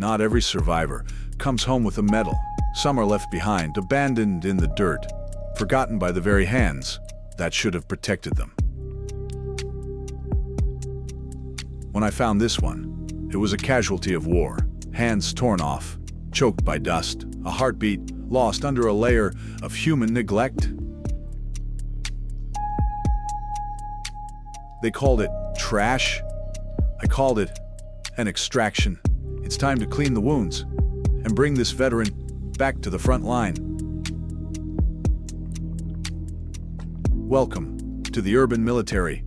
Not every survivor comes home with a medal. Some are left behind, abandoned in the dirt, forgotten by the very hands that should have protected them. When I found this one, it was a casualty of war. Hands torn off, choked by dust, a heartbeat lost under a layer of human neglect. They called it trash. I called it an extraction. It's time to clean the wounds and bring this veteran back to the front line. Welcome to the urban military.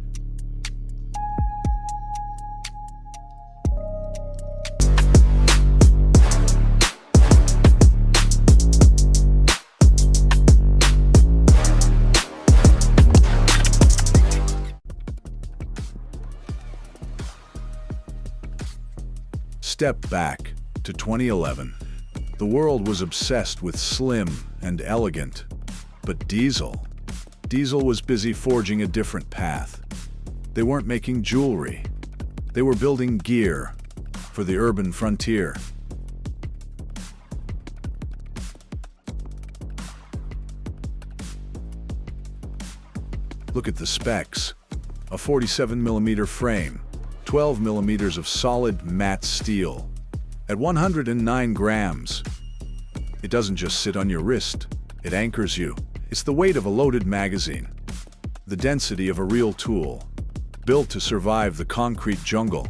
Step back to 2011. The world was obsessed with slim and elegant, but Diesel was busy forging a different path. They weren't making jewelry. They were building gear for the urban frontier. Look at the specs. A 47mm frame, 12 millimeters of solid matte steel. At 109 grams, it doesn't just sit on your wrist, it anchors you. It's the weight of a loaded magazine, the density of a real tool, built to survive the concrete jungle.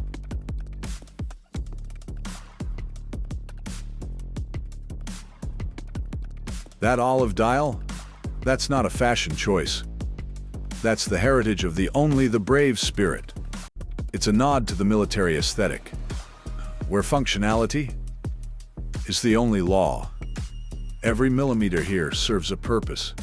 That olive dial? That's not a fashion choice. That's the heritage of the only the brave spirit. It's a nod to the military aesthetic, where functionality is the only law. Every millimeter here serves a purpose.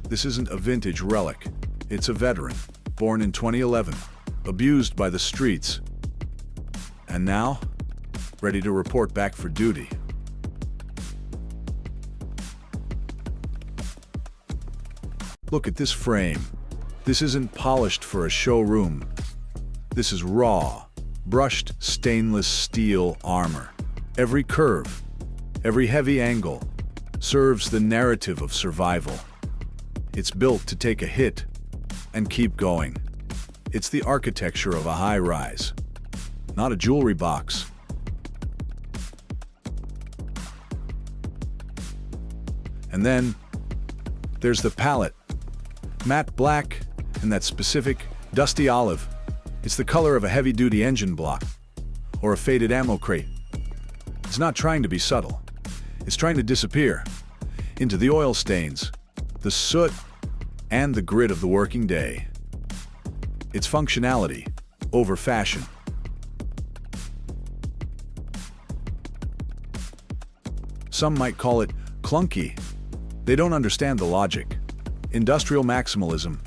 This isn't a vintage relic. It's a veteran, born in 2011, abused by the streets, and now ready to report back for duty. Look at this frame. This isn't polished for a showroom. This is raw, brushed stainless steel armor. Every curve, every heavy angle serves the narrative of survival. It's built to take a hit and keep going. It's the architecture of a high-rise, not a jewelry box. And then there's the palette. Matte black and that specific dusty olive. It's the color of a heavy-duty engine block or a faded ammo crate. It's not trying to be subtle. It's trying to disappear into the oil stains, the soot, and the grit of the working day. It's functionality over fashion. Some might call it clunky. They don't understand the logic. Industrial maximalism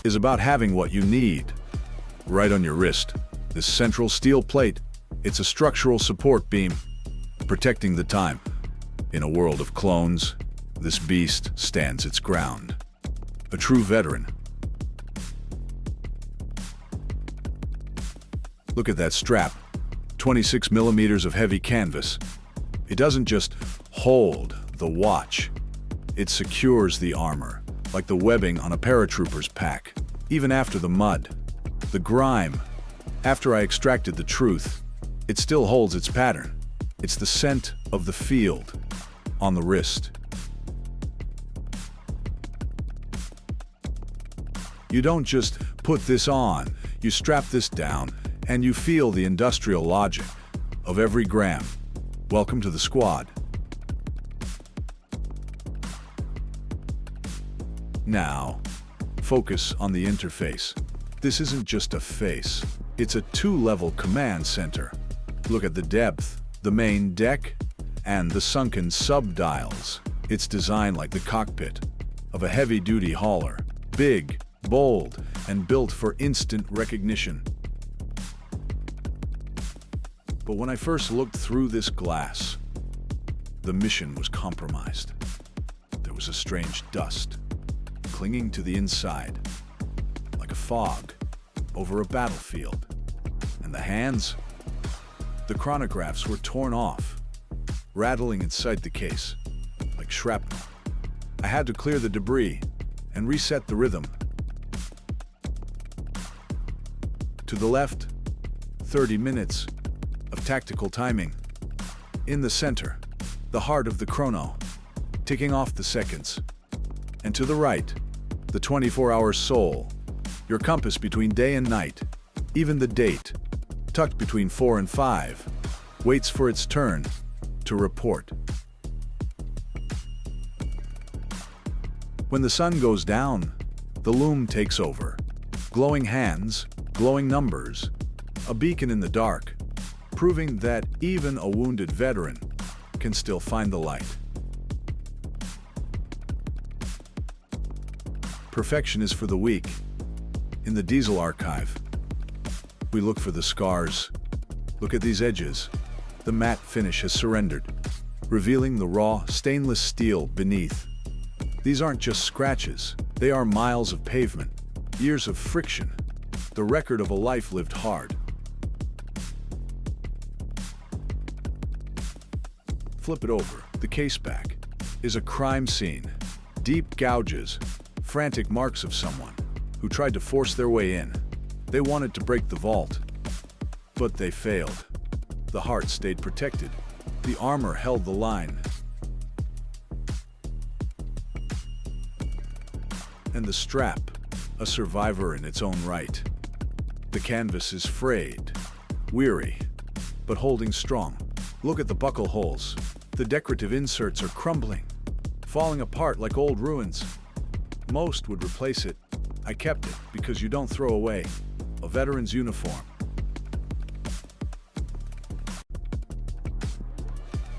is about having what you need right on your wrist. This central steel plate, it's a structural support beam, protecting the time. In a world of clones, this beast stands its ground. A true veteran. Look at that strap, 26 millimeters of heavy canvas. It doesn't just hold the watch, it secures the armor, like the webbing on a paratrooper's pack. Even after the mud, the grime, after I extracted the truth, it still holds its pattern. It's the scent of the field on the wrist. You don't just put this on, you strap this down, and you feel the industrial logic of every gram. Welcome to the squad. Now, focus on the interface. This isn't just a face, it's a two-level command center. Look at the depth, the main deck, and the sunken sub-dials. It's designed like the cockpit of a heavy-duty hauler. Big, bold, and built for instant recognition. But when I first looked through this glass, the mission was compromised. There was a strange dust clinging to the inside, like a fog over a battlefield. And the hands? The chronographs were torn off, rattling inside the case, like shrapnel. I had to clear the debris and reset the rhythm. To the left, 30 minutes of tactical timing. In the center, the heart of the chrono, ticking off the seconds. And to the right, the 24-hour soul, your compass between day and night. Even the date, tucked between 4 and 5, waits for its turn to report. When the sun goes down, the loom takes over. Glowing hands, glowing numbers, a beacon in the dark, proving that even a wounded veteran can still find the light. Perfection is for the weak. In the Diesel archive, we look for the scars. Look at these edges. The matte finish has surrendered, revealing the raw, stainless steel beneath. These aren't just scratches. They are miles of pavement, years of friction, the record of a life lived hard. Flip it over. The case back is a crime scene. Deep gouges, frantic marks of someone who tried to force their way in. They wanted to break the vault, but they failed. The heart stayed protected. The armor held the line. And the strap, a survivor in its own right. The canvas is frayed, weary, but holding strong. Look at the buckle holes. The decorative inserts are crumbling, falling apart like old ruins. Most would replace it. I kept it because you don't throw away a veteran's uniform.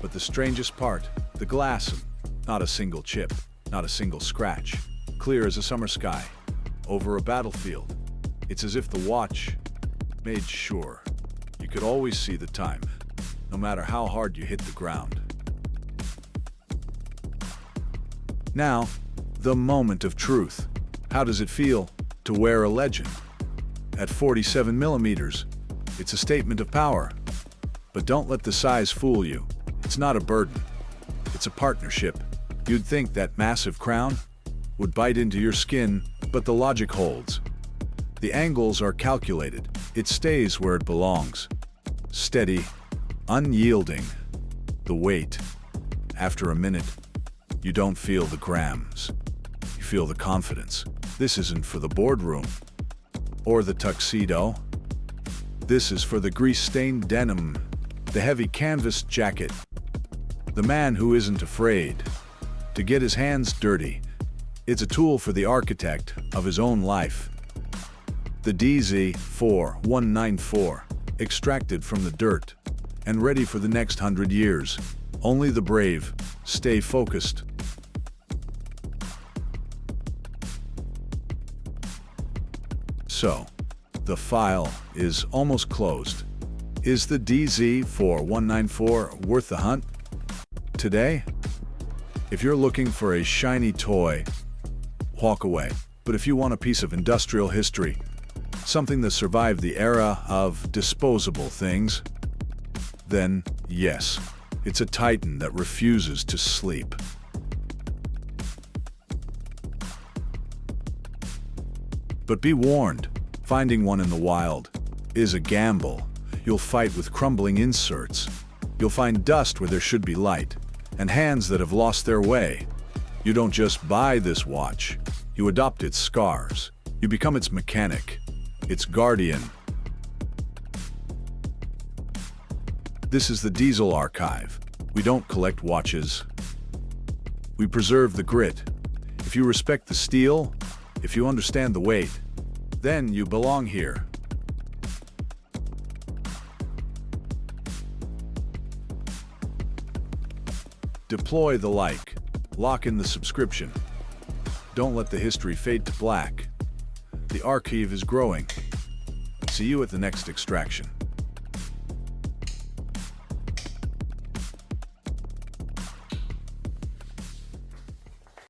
But the strangest part, the glass, not a single chip, not a single scratch, clear as a summer sky, over a battlefield. It's as if the watch made sure you could always see the time, no matter how hard you hit the ground. Now, the moment of truth. How does it feel to wear a legend? At 47 millimeters, it's a statement of power. But don't let the size fool you. It's not a burden. It's a partnership. You'd think that massive crown would bite into your skin, but the logic holds. The angles are calculated. It stays where it belongs. Steady, unyielding. The weight. After a minute, you don't feel the grams. You feel the confidence. This isn't for the boardroom or the tuxedo. This is for the grease-stained denim, the heavy canvas jacket, the man who isn't afraid to get his hands dirty. It's a tool for the architect of his own life. The DZ-4194, extracted from the dirt and ready for the next 100 years. Only the brave stay focused. So, the file is almost closed. Is the DZ-4194 worth the hunt? Today? If you're looking for a shiny toy, walk away. But if you want a piece of industrial history, something that survived the era of disposable things, then yes, it's a titan that refuses to sleep. But be warned, finding one in the wild is a gamble. You'll fight with crumbling inserts. You'll find dust where there should be light, and hands that have lost their way. You don't just buy this watch, you adopt its scars. You become its mechanic, its guardian. This is the Diesel archive. We don't collect watches. We preserve the grit. If you respect the steel, if you understand the weight, then you belong here. Deploy the like. Lock in the subscription. Don't let the history fade to black. The archive is growing. See you at the next extraction.